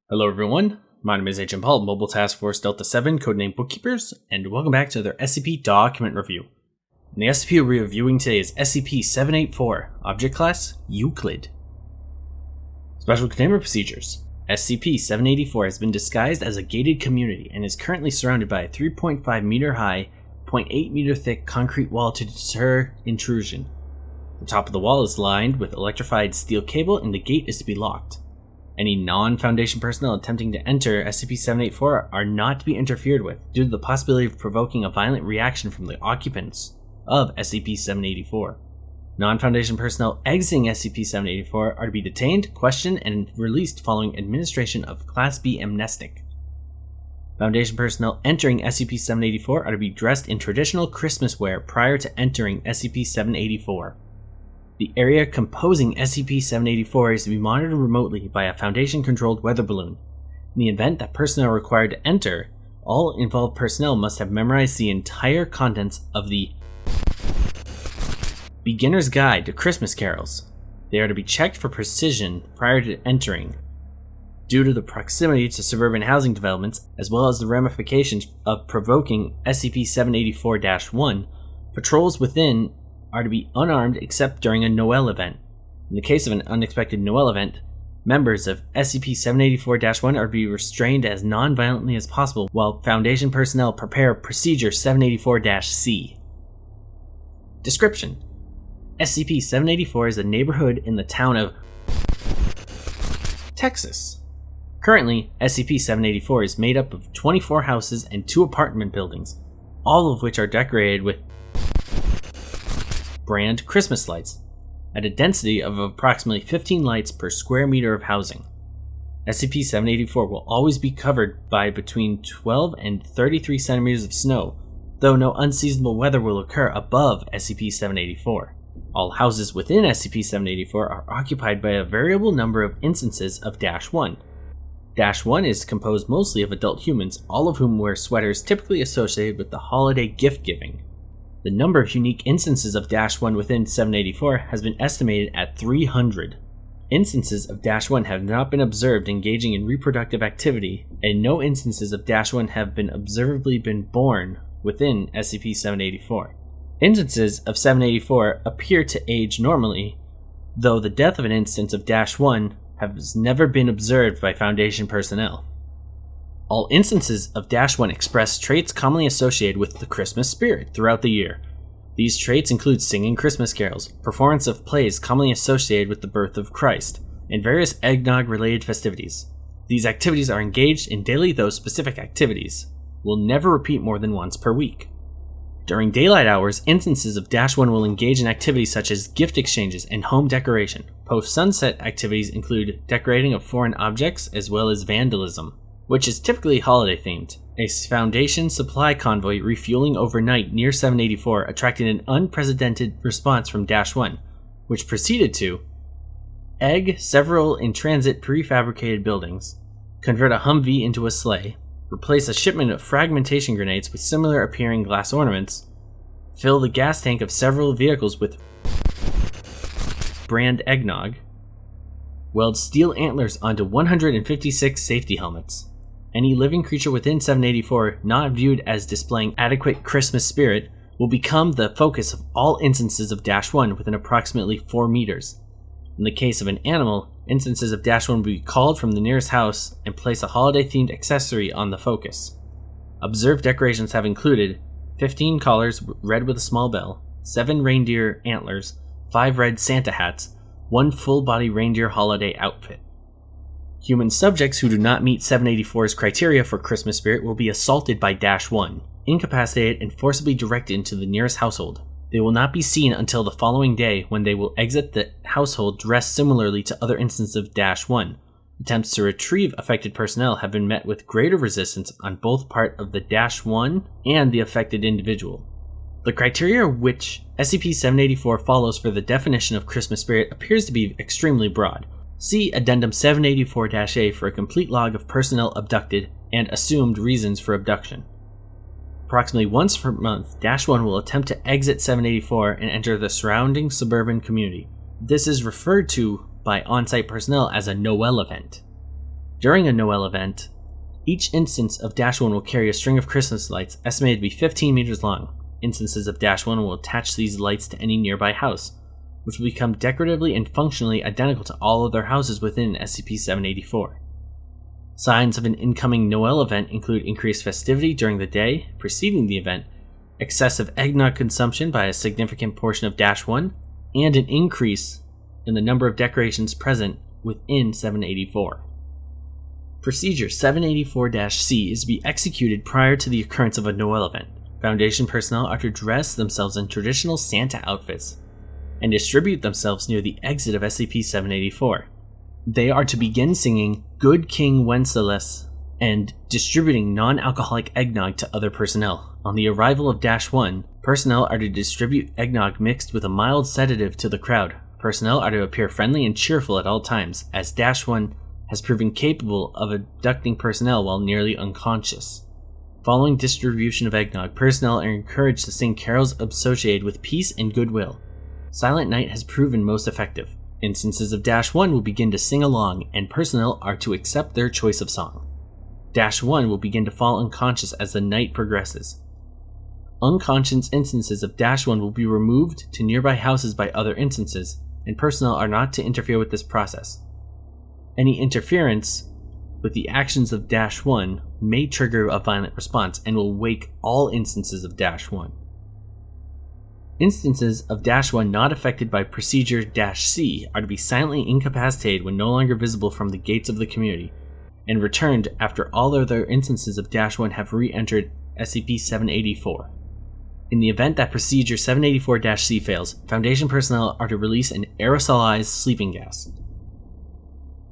Hello everyone, my name is Agent Paul, Mobile Task Force Delta 7, codenamed Bookkeepers, and welcome back to their SCP document review. And the SCP we're reviewing today is SCP-784, Object Class, Euclid. Special Containment Procedures. SCP-784 has been disguised as a gated community and is currently surrounded by a 3.5 meter high, 0.8 meter thick concrete wall to deter intrusion. The top of the wall is lined with electrified steel cable and the gate is to be locked. Any non-Foundation personnel attempting to enter SCP-784 are not to be interfered with due to the possibility of provoking a violent reaction from the occupants of SCP-784. Non-Foundation personnel exiting SCP-784 are to be detained, questioned, and released following administration of Class B amnestic. Foundation personnel entering SCP-784 are to be dressed in traditional Christmas wear prior to entering SCP-784. The area composing SCP-784 is to be monitored remotely by a Foundation-controlled weather balloon. In the event that personnel are required to enter, all involved personnel must have memorized the entire contents of the Beginner's Guide to Christmas Carols. They are to be checked for precision prior to entering. Due to the proximity to suburban housing developments, as well as the ramifications of provoking SCP-784-1, patrols within are to be unarmed except during a Noel event. In the case of an unexpected Noel event, members of SCP-784-1 are to be restrained as non-violently as possible while Foundation personnel prepare Procedure 784-C. Description: SCP-784 is a neighborhood in the town of Texas. Currently, SCP-784 is made up of 24 houses and 2 apartment buildings, all of which are decorated with brand Christmas lights, at a density of approximately 15 lights per square meter of housing. SCP-784 will always be covered by between 12 and 33 centimeters of snow, though no unseasonable weather will occur above SCP-784. All houses within SCP-784 are occupied by a variable number of instances of -1. -1 is composed mostly of adult humans, all of whom wear sweaters typically associated with the holiday gift-giving. The number of unique instances of -1 within 784 has been estimated at 300. Instances of -1 have not been observed engaging in reproductive activity, and no instances of -1 have been observably been born within SCP-784. Instances of 784 appear to age normally, though the death of an instance of -1 has never been observed by Foundation personnel. All instances of -1 express traits commonly associated with the Christmas spirit throughout the year. These traits include singing Christmas carols, performance of plays commonly associated with the birth of Christ, and various eggnog-related festivities. These activities are engaged in daily, though specific activities will never repeat more than once per week. During daylight hours, instances of -1 will engage in activities such as gift exchanges and home decoration. Post-sunset activities include decorating of foreign objects as well as vandalism, which is typically holiday-themed. A Foundation supply convoy refueling overnight near 784 attracted an unprecedented response from -1, which proceeded to egg several in-transit prefabricated buildings, convert a Humvee into a sleigh, replace a shipment of fragmentation grenades with similar-appearing glass ornaments, fill the gas tank of several vehicles with brand eggnog, weld steel antlers onto 156 safety helmets. Any living creature within 784 not viewed as displaying adequate Christmas spirit will become the focus of all instances of -1 within approximately 4 meters. In the case of an animal, instances of -1 will be called from the nearest house and place a holiday-themed accessory on the focus. Observed decorations have included 15 collars red with a small bell, 7 reindeer antlers, 5 red Santa hats, 1 full-body reindeer holiday outfit. Human subjects who do not meet 784's criteria for Christmas spirit will be assaulted by -1, incapacitated, and forcibly directed into the nearest household. They will not be seen until the following day, when they will exit the household dressed similarly to other instances of -1. Attempts to retrieve affected personnel have been met with greater resistance on both part of the -1 and the affected individual. The criteria which SCP-784 follows for the definition of Christmas spirit appears to be extremely broad. See Addendum 784-A for a complete log of personnel abducted and assumed reasons for abduction. Approximately once per month, -1 will attempt to exit 784 and enter the surrounding suburban community. This is referred to by on-site personnel as a Noel event. During a Noel event, each instance of -1 will carry a string of Christmas lights estimated to be 15 meters long. Instances of -1 will attach these lights to any nearby house, which will become decoratively and functionally identical to all other houses within SCP-784. Signs of an incoming Noel event include increased festivity during the day preceding the event, excessive eggnog consumption by a significant portion of -1, and an increase in the number of decorations present within 784. Procedure 784-C is to be executed prior to the occurrence of a Noel event. Foundation personnel are to dress themselves in traditional Santa outfits and distribute themselves near the exit of SCP-784. They are to begin singing Good King Wenceslas and distributing non-alcoholic eggnog to other personnel. On the arrival of -1, personnel are to distribute eggnog mixed with a mild sedative to the crowd. Personnel are to appear friendly and cheerful at all times, as -1 has proven capable of abducting personnel while nearly unconscious. Following distribution of eggnog, personnel are encouraged to sing carols associated with peace and goodwill. Silent Night has proven most effective. Instances of -1 will begin to sing along, and personnel are to accept their choice of song. -1 will begin to fall unconscious as the night progresses. Unconscious instances of -1 will be removed to nearby houses by other instances, and personnel are not to interfere with this process. Any interference with the actions of -1 may trigger a violent response and will wake all instances of -1. Instances of -1 not affected by Procedure -C are to be silently incapacitated when no longer visible from the gates of the community, and returned after all other instances of -1 have re-entered SCP-784. In the event that Procedure 784-C fails, Foundation personnel are to release an aerosolized sleeping gas.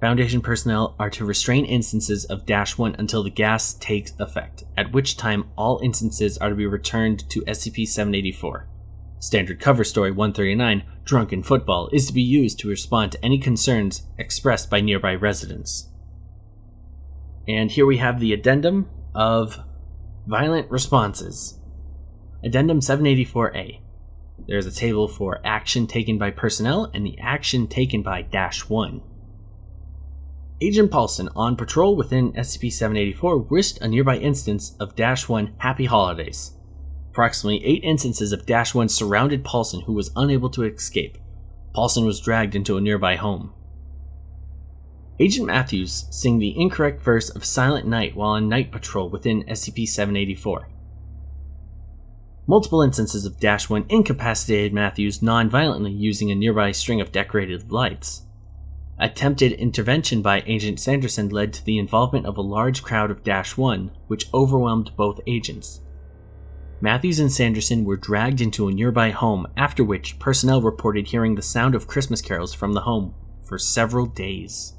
Foundation personnel are to restrain instances of -1 until the gas takes effect, at which time all instances are to be returned to SCP-784. Standard cover story 139, Drunken Football, is to be used to respond to any concerns expressed by nearby residents. And here we have the addendum of violent responses. Addendum 784-A. There's a table for action taken by personnel and the action taken by -1. Agent Paulson, on patrol within SCP-784, wished a nearby instance of -1 happy holidays. Approximately 8 instances of -1 surrounded Paulson, who was unable to escape. Paulson was dragged into a nearby home. Agent Matthews sang the incorrect verse of Silent Night while on night patrol within SCP-784. Multiple instances of -1 incapacitated Matthews non-violently using a nearby string of decorated lights. Attempted intervention by Agent Sanderson led to the involvement of a large crowd of -1, which overwhelmed both agents. Matthews and Sanderson were dragged into a nearby home, after which personnel reported hearing the sound of Christmas carols from the home for several days.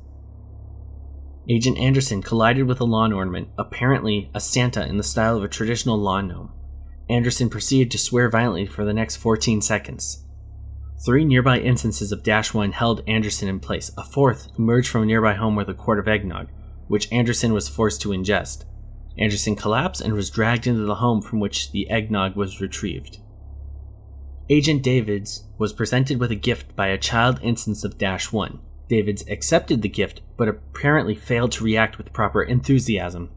Agent Anderson collided with a lawn ornament, apparently a Santa in the style of a traditional lawn gnome. Anderson proceeded to swear violently for the next 14 seconds. 3 nearby instances of -1 held Anderson in place. A 4th emerged from a nearby home with a quart of eggnog, which Anderson was forced to ingest. Anderson collapsed and was dragged into the home from which the eggnog was retrieved. Agent Davids was presented with a gift by a child instance of -1. Davids accepted the gift, but apparently failed to react with proper enthusiasm.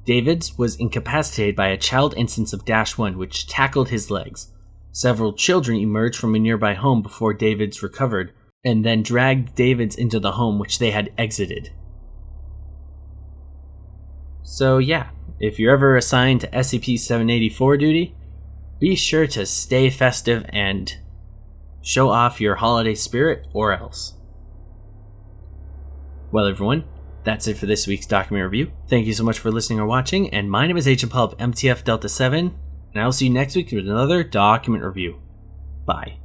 Davids was incapacitated by a child instance of -1, which tackled his legs. Several children emerged from a nearby home before Davids recovered, and then dragged Davids into the home which they had exited. So yeah, if you're ever assigned to SCP-784 duty, be sure to stay festive and show off your holiday spirit, or else. Well everyone, that's it for this week's document review. Thank you so much for listening or watching, and my name is Agent Paul of MTF Delta 7, and I will see you next week with another document review. Bye.